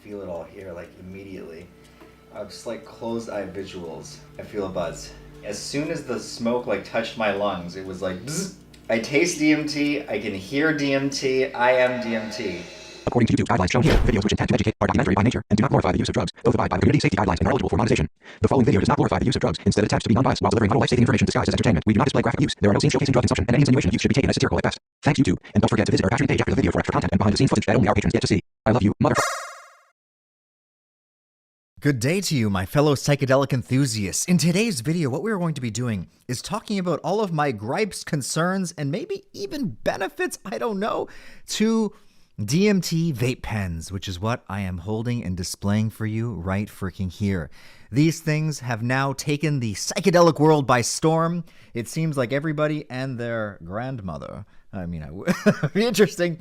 feel it all here, like immediately. I've just like closed eye visuals. I feel a buzz. As soon as the smoke like touched my lungs, it was like bzz. I taste DMT, I can hear DMT, I am DMT. According to YouTube's guidelines shown here, videos which intend to educate are documentary by nature and do not glorify the use of drugs, though abide by the community safety guidelines and are eligible for monetization. The following video does not glorify the use of drugs, instead attempts to be non-biased while delivering vital life-saving information disguised as entertainment. We do not display graphic use. There are no scenes showcasing drug consumption, and any insinuation of use should be taken as satirical at best. Thanks YouTube, and don't forget to visit our Patreon page after the video for extra content and behind-the-scenes footage that only our patrons get to see. I love you, motherfucker. Good day to you, my fellow psychedelic enthusiasts. In today's video, what we're going to be doing is talking about all of my gripes, concerns, and maybe even benefits, I don't know, to DMT vape pens, which is what I am holding and displaying for you right freaking here. These things have now taken the psychedelic world by storm. It seems like everybody and their grandmother, it'd be interesting,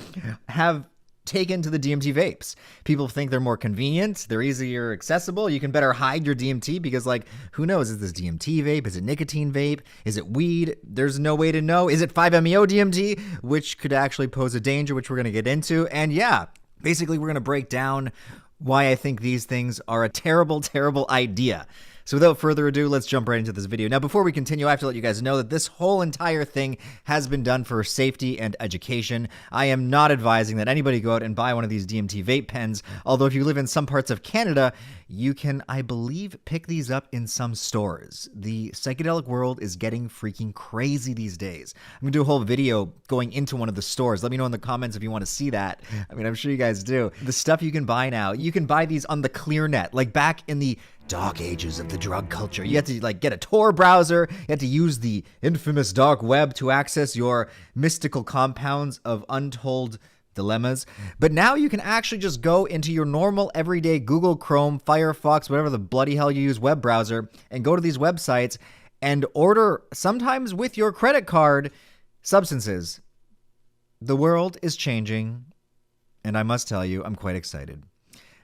have taken to the DMT vapes. People think they're more convenient, they're easier accessible, you can better hide your DMT because, like, who knows, is this DMT vape, is it nicotine vape, is it weed? There's no way to know. Is it 5-MeO DMT, which could actually pose a danger, which we're going to get into. And yeah, basically we're going to break down why I think these things are a terrible, terrible idea. So without further ado, let's jump right into this video. Now, before we continue, I have to let you guys know that this whole entire thing has been done for safety and education. I am not advising that anybody go out and buy one of these DMT vape pens, although if you live in some parts of Canada, you can, I believe, pick these up in some stores. The psychedelic world is getting freaking crazy these days. I'm gonna do a whole video going into one of the stores. Let me know in the comments if you want to see that. I'm sure you guys do. The stuff you can buy now, you can buy these on the ClearNet, like back in the dark ages of the drug culture. You had to get a Tor browser, you had to use the infamous dark web to access your mystical compounds of untold dilemmas. But now you can actually just go into your normal everyday Google Chrome, Firefox, whatever the bloody hell you use web browser, and go to these websites and order, sometimes with your credit card, substances. The world is changing, and I must tell you, I'm quite excited.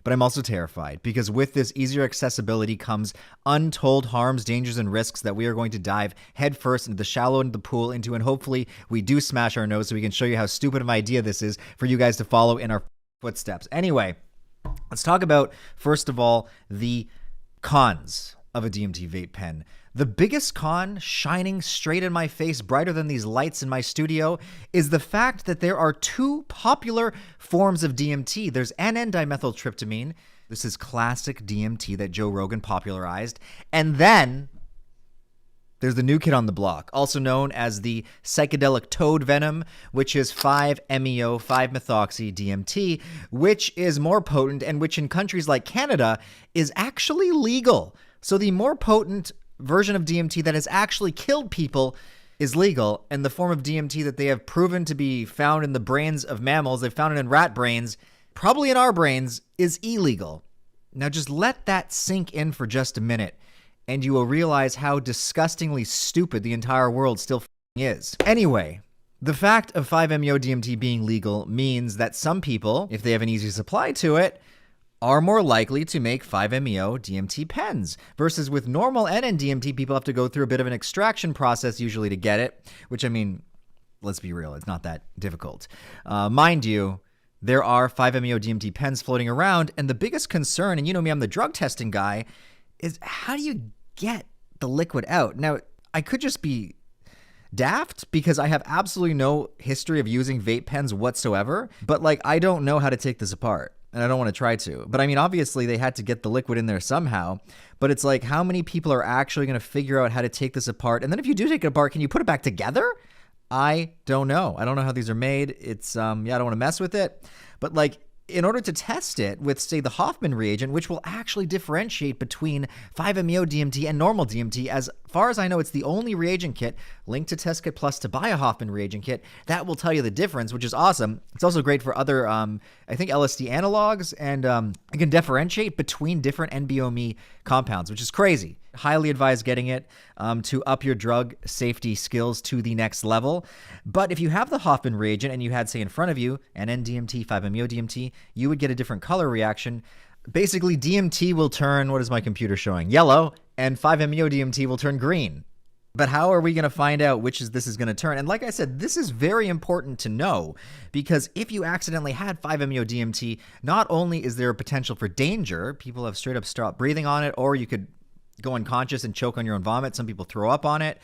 But I'm also terrified because with this easier accessibility comes untold harms, dangers, and risks that we are going to dive headfirst into the shallow end of the pool into, and hopefully we do smash our nose so we can show you how stupid of an idea this is for you guys to follow in our footsteps. Anyway, let's talk about, first of all, the cons of a DMT vape pen. The biggest con, shining straight in my face, brighter than these lights in my studio, is the fact that there are two popular forms of DMT. There's N,N-dimethyltryptamine. This is classic DMT that Joe Rogan popularized. And then there's the new kid on the block, also known as the psychedelic toad venom, which is 5-MeO, 5-methoxy-DMT, which is more potent and which in countries like Canada is actually legal. So the more potent version of DMT that has actually killed people is legal, and the form of DMT that they have proven to be found in the brains of mammals, they've found it in rat brains, probably in our brains, is illegal. Now just let that sink in for just a minute, and you will realize how disgustingly stupid the entire world still is. Anyway, the fact of 5-MeO DMT being legal means that some people, if they have an easy supply to it, are more likely to make 5-MeO DMT pens, versus with normal N,N-DMT, people have to go through a bit of an extraction process usually to get it, which, I mean, let's be real, it's not that difficult. Mind you, there are 5-MeO DMT pens floating around, and the biggest concern, and you know me, I'm the drug testing guy, is how do you get the liquid out? Now, I could just be daft because I have absolutely no history of using vape pens whatsoever, but like, I don't know how to take this apart. And I don't want to try to. But I mean, obviously they had to get the liquid in there somehow. But it's like, how many people are actually going to figure out how to take this apart? And then if you do take it apart, can you put it back together? I don't know. I don't know how these are made. It's, I don't want to mess with it. But like, in order to test it with, say, the Hoffman reagent, which will actually differentiate between 5-MeO DMT and normal DMT, as far as I know, it's the only reagent kit linked to Test Kit Plus to buy a Hoffman reagent kit that will tell you the difference, which is awesome. It's also great for other, I think, LSD analogs, and it can differentiate between different NBOMe compounds, which is crazy. Highly advise getting it to up your drug safety skills to the next level. But if you have the Hoffman reagent and you had, say, in front of you N,N-DMT, 5-MeO DMT, you would get a different color reaction. Basically, DMT will turn, what is my computer showing? Yellow, and 5-MeO DMT will turn green. But how are we going to find out which this is going to turn? And like I said, this is very important to know, because if you accidentally had 5-MeO-DMT, not only is there a potential for danger, people have straight up stopped breathing on it, or you could go unconscious and choke on your own vomit. Some people throw up on it.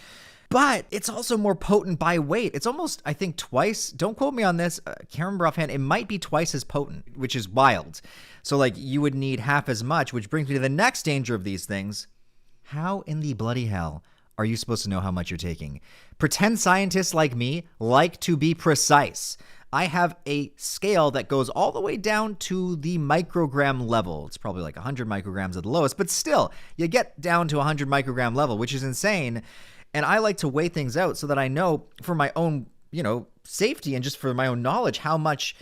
But it's also more potent by weight. It's almost, I think, twice. Don't quote me on this. Can't remember offhand. It might be twice as potent, which is wild. So, like, you would need half as much, which brings me to the next danger of these things. How in the bloody hell are you supposed to know how much you're taking? Pretend scientists like me like to be precise. I have a scale that goes all the way down to the microgram level. It's probably like 100 micrograms at the lowest, but still, you get down to 100 microgram level, which is insane. And I like to weigh things out so that I know for my own, safety and just for my own knowledge how much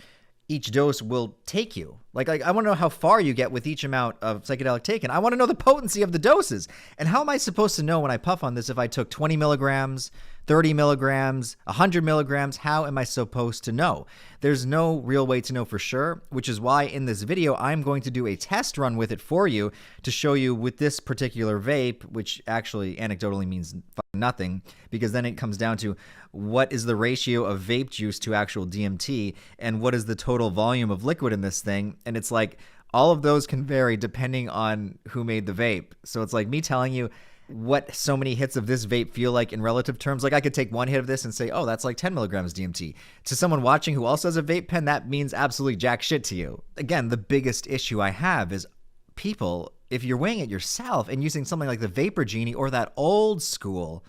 each dose will take you. Like I want to know how far you get with each amount of psychedelic taken. I want to know the potency of the doses. And how am I supposed to know when I puff on this if I took 20 milligrams, 30 milligrams, 100 milligrams? How am I supposed to know? There's no real way to know for sure, which is why in this video, I'm going to do a test run with it for you to show you with this particular vape, which actually anecdotally means nothing, because then it comes down to what is the ratio of vape juice to actual DMT and what is the total volume of liquid in this thing. And it's like all of those can vary depending on who made the vape. So it's like me telling you what so many hits of this vape feel like in relative terms. Like I could take one hit of this and say, oh, that's like 10 milligrams DMT. To someone watching who also has a vape pen, that means absolutely jack shit to you. Again, the biggest issue I have is people, if you're weighing it yourself and using something like the Vapor Genie or that old school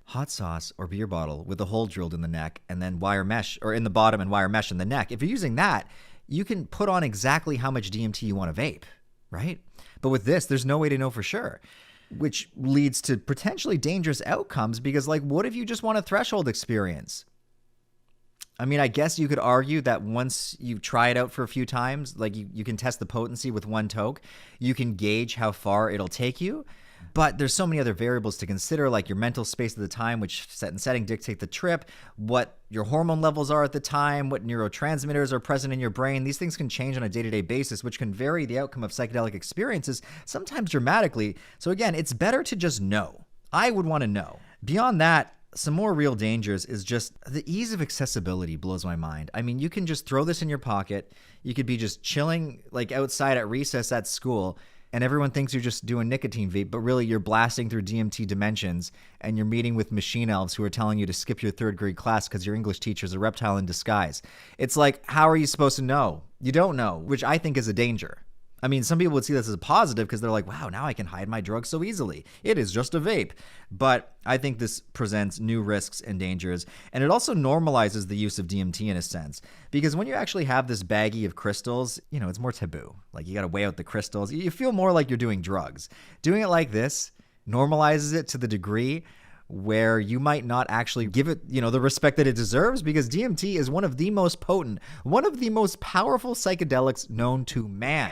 hot sauce or beer bottle with a hole drilled in the neck and then wire mesh, or in the bottom and wire mesh in the neck, if you're using that, you can put on exactly how much DMT you want to vape, right? But with this, there's no way to know for sure, which leads to potentially dangerous outcomes, because like, what if you just want a threshold experience? I mean, I guess you could argue that once you try it out for a few times, like you can test the potency with one toke, you can gauge how far it'll take you. But there's so many other variables to consider, like your mental space at the time, which set and setting dictate the trip, what your hormone levels are at the time, what neurotransmitters are present in your brain. These things can change on a day-to-day basis, which can vary the outcome of psychedelic experiences, sometimes dramatically. So again, it's better to just know. I would want to know. Beyond that, some more real dangers is just the ease of accessibility blows my mind. I mean, you can just throw this in your pocket. You could be just chilling like outside at recess at school, and everyone thinks you're just doing nicotine vape, but really you're blasting through DMT dimensions, and you're meeting with machine elves who are telling you to skip your third grade class because your English teacher is a reptile in disguise. It's like, how are you supposed to know? You don't know, which I think is a danger. I mean, some people would see this as a positive because they're like, wow, now I can hide my drugs so easily. It is just a vape. But I think this presents new risks and dangers. And it also normalizes the use of DMT in a sense. Because when you actually have this baggie of crystals, it's more taboo. Like you got to weigh out the crystals. You feel more like you're doing drugs. Doing it like this normalizes it to the degree where you might not actually give it, the respect that it deserves, because DMT is one of the most potent, one of the most powerful psychedelics known to man.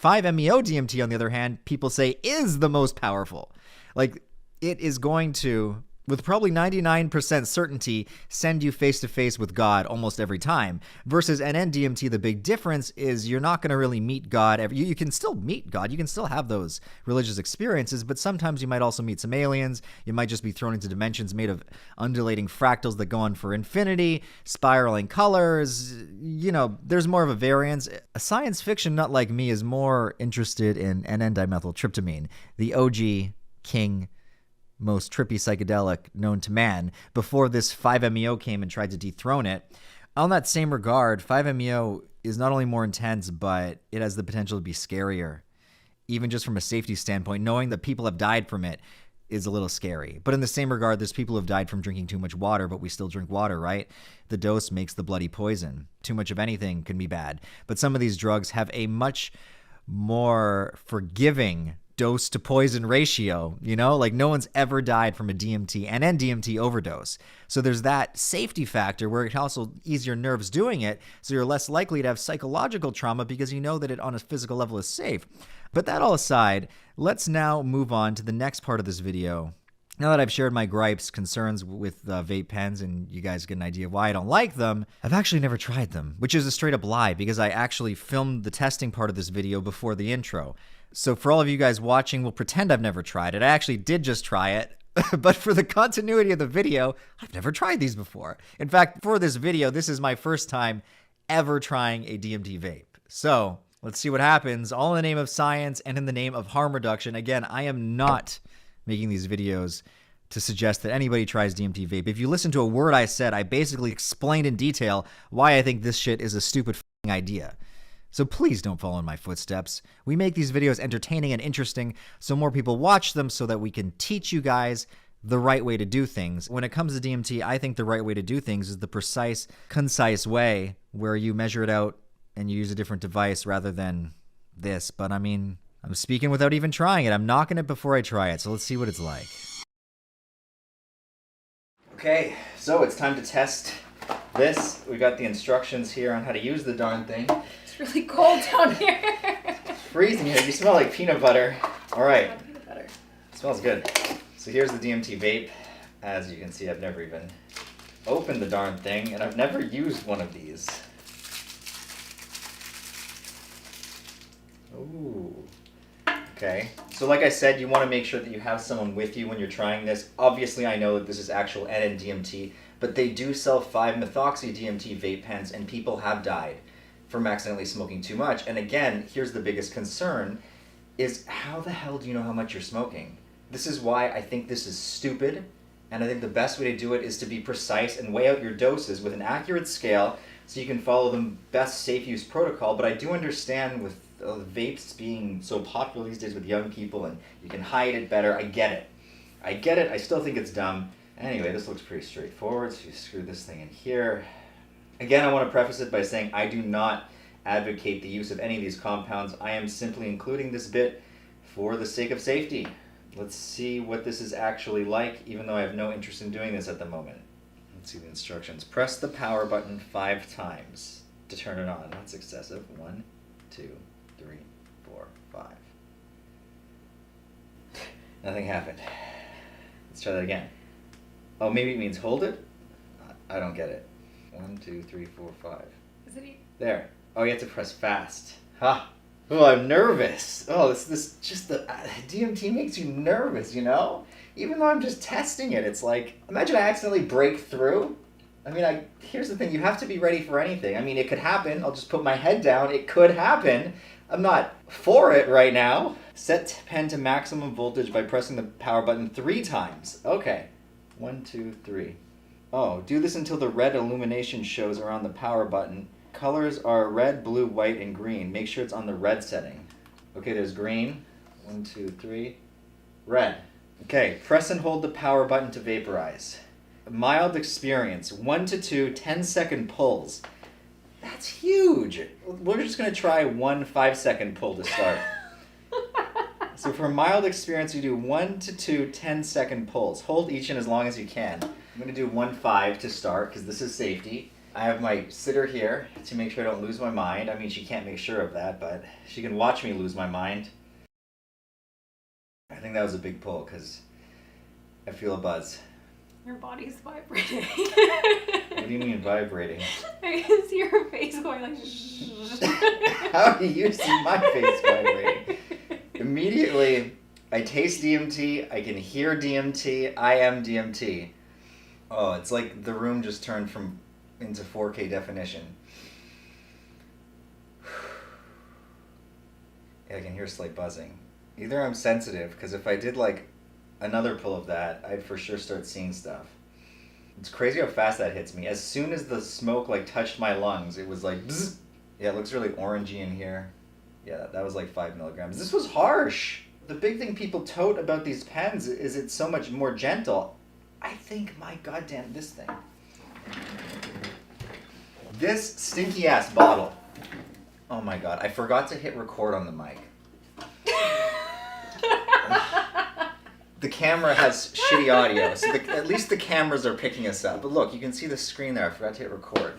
5-MeO-DMT, on the other hand, people say is the most powerful. Like, it is going to, with probably 99% certainty, send you face to face with God almost every time. Versus NN-DMT, the big difference is you're not going to really meet God. You can still meet God. You can still have those religious experiences, but sometimes you might also meet some aliens. You might just be thrown into dimensions made of undulating fractals that go on for infinity, spiraling colors. There's more of a variance. A science fiction nut like me is more interested in NN-dimethyltryptamine, the OG king, most trippy psychedelic known to man, before this 5-MeO came and tried to dethrone it. On that same regard, 5-MeO is not only more intense, but it has the potential to be scarier. Even just from a safety standpoint, knowing that people have died from it is a little scary. But in the same regard, there's people who have died from drinking too much water, but we still drink water, right? The dose makes the bloody poison. Too much of anything can be bad. But some of these drugs have a much more forgiving dose to poison ratio, like no one's ever died from a DMT and NN-DMT overdose. So there's that safety factor where it can also ease your nerves doing it. So you're less likely to have psychological trauma because you know that it on a physical level is safe. But that all aside, let's now move on to the next part of this video. Now that I've shared my gripes, concerns with vape pens, and you guys get an idea of why I don't like them, I've actually never tried them, which is a straight up lie because I actually filmed the testing part of this video before the intro. So for all of you guys watching, we'll pretend I've never tried it. I actually did just try it But for the continuity of the video, I've never tried these before. In fact, for this video, this is my first time ever trying a DMT vape. So let's see what happens, all in the name of science and in the name of harm reduction. Again, I am not making these videos to suggest that anybody tries DMT vape. If you listen to a word I said, I basically explained in detail why I think this shit is a stupid idea. So please don't follow in my footsteps. We make these videos entertaining and interesting so more people watch them so that we can teach you guys the right way to do things. When it comes to DMT, I think the right way to do things is the precise, concise way where you measure it out and you use a different device rather than this. But I mean, I'm speaking without even trying it. I'm knocking it before I try it. So let's see what it's like. Okay, so it's time to test this. We got the instructions here on how to use the darn thing. It's really cold down here. It's freezing here. You smell like peanut butter. All right. Yeah, peanut butter. It smells good. So here's the DMT vape. As you can see, I've never even opened the darn thing, and I've never used one of these. Ooh. Okay. So like I said, you want to make sure that you have someone with you when you're trying this. Obviously, I know that this is actual NN-DMT, but they do sell 5-methoxy-DMT vape pens, and people have died from accidentally smoking too much. And again, here's the biggest concern, is how the hell do you know how much you're smoking? This is why I think this is stupid, and I think the best way to do it is to be precise and weigh out your doses with an accurate scale so you can follow the best safe use protocol. But I do understand with vapes being so popular these days with young people and you can hide it better. I get it. I still think it's dumb. Anyway, this looks pretty straightforward. So you screw this thing in here. Again, I want to preface it by saying I do not advocate the use of any of these compounds. I am simply including this bit for the sake of safety. Let's see what this is actually like, even though I have no interest in doing this at the moment. Let's see the instructions. Press the power button 5 times to turn it on. That's excessive. 1, 2, 3, 4, 5. Nothing happened. Let's try that again. Oh, maybe it means hold it? I don't get it. 1, 2, 3, 4, 5. Is it? There. Oh, you have to press fast. Ha! Oh, I'm nervous. Oh, this just the DMT makes you nervous, you know? Even though I'm just testing it, it's like, imagine I accidentally break through. I mean, here's the thing, you have to be ready for anything. I mean, it could happen. I'll just put my head down. It could happen. I'm not for it right now. Set pen to maximum voltage by pressing the power button 3 times. Okay. 1, 2, 3. Oh, do this until the red illumination shows around the power button. Colors are red, blue, white, and green. Make sure it's on the red setting. Okay, there's green. 1, 2, 3. Red. Okay, press and hold the power button to vaporize. Mild experience. 1 to 2 10-second pulls. That's huge. We're just going to try 1 5-second pull to start. So for mild experience, you do 1 to 2 10-second pulls. Hold each in as long as you can. I'm going to do 1 5 to start because this is safety. I have my sitter here to make sure I don't lose my mind. I mean, she can't make sure of that, but she can watch me lose my mind. I think that was a big pull because I feel a buzz. Your body's vibrating. What do you mean vibrating? I can see your face going like How do you see my face vibrating? Immediately, I taste DMT, I can hear DMT, I am DMT. Oh, it's like the room just turned into 4K definition. Yeah, I can hear slight buzzing. Either I'm sensitive, because if I did like another pull of that, I'd for sure start seeing stuff. It's crazy how fast that hits me. As soon as the smoke like touched my lungs, it was like bzz. Yeah, it looks really orangey in here. Yeah, that was like 5 milligrams. This was harsh. The big thing people tote about these pens is it's so much more gentle. I think, my goddamn, this thing. This stinky ass bottle. Oh my god, I forgot to hit record on the mic. The camera has shitty audio, so at least the cameras are picking us up. But look, you can see the screen there. I forgot to hit record.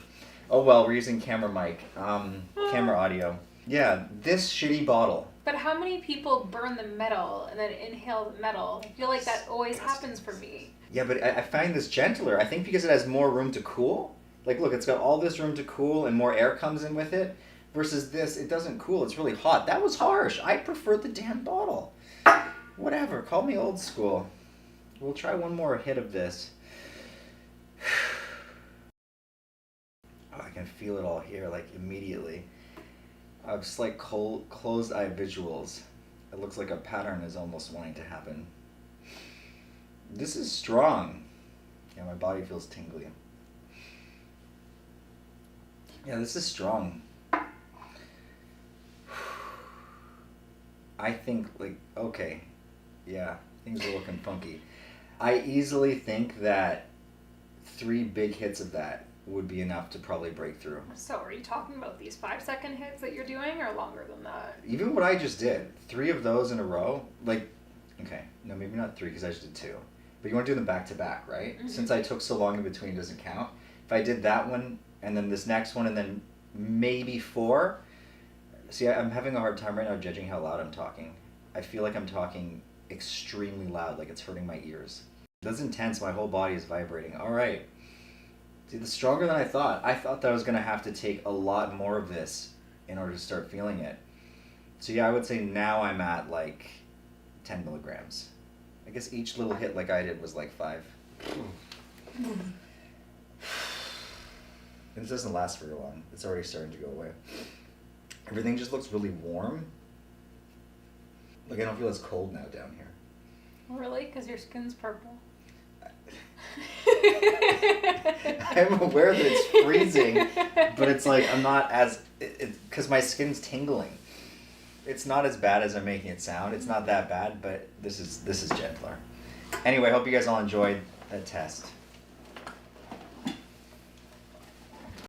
Oh well, we're using camera mic, camera audio. Yeah, this shitty bottle. But how many people burn the metal and then inhale the metal? I feel like that always happens for me. Yeah, but I find this gentler. I think because it has more room to cool. Like, look, it's got all this room to cool and more air comes in with it. Versus this, it doesn't cool. It's really hot. That was harsh. I prefer the damn bottle. Whatever. Call me old school. We'll try one more hit of this. Oh, I can feel it all here, like immediately. I've just like closed eye visuals. It looks like a pattern is almost wanting to happen. This is strong. Yeah, my body feels tingly. Yeah, this is strong. I think, like, okay. Yeah, things are looking funky. I easily think that 3 big hits of that would be enough to probably break through. So are you talking about these 5-second hits that you're doing, or longer than that? Even what I just did, 3 of those in a row, like, okay, no, maybe not 3 because I just did 2. But you want to do them back to back, right? Mm-hmm. Since I took so long in between, it doesn't count. If I did that one, and then this next one, and then maybe 4. See, I'm having a hard time right now judging how loud I'm talking. I feel like I'm talking extremely loud, like it's hurting my ears. That's intense, my whole body is vibrating. All right. See, that's stronger than I thought. I thought that I was going to have to take a lot more of this in order to start feeling it. So yeah, I would say now I'm at like 10 milligrams. I guess each little hit like I did was like 5. And this doesn't last very long. It's already starting to go away. Everything just looks really warm. Like I don't feel as cold now down here. Really? Because your skin's purple. I'm aware that it's freezing, but it's like I'm not as... Because my skin's tingling. It's not as bad as I'm making it sound. It's not that bad, but this is gentler. Anyway, I hope you guys all enjoyed that test.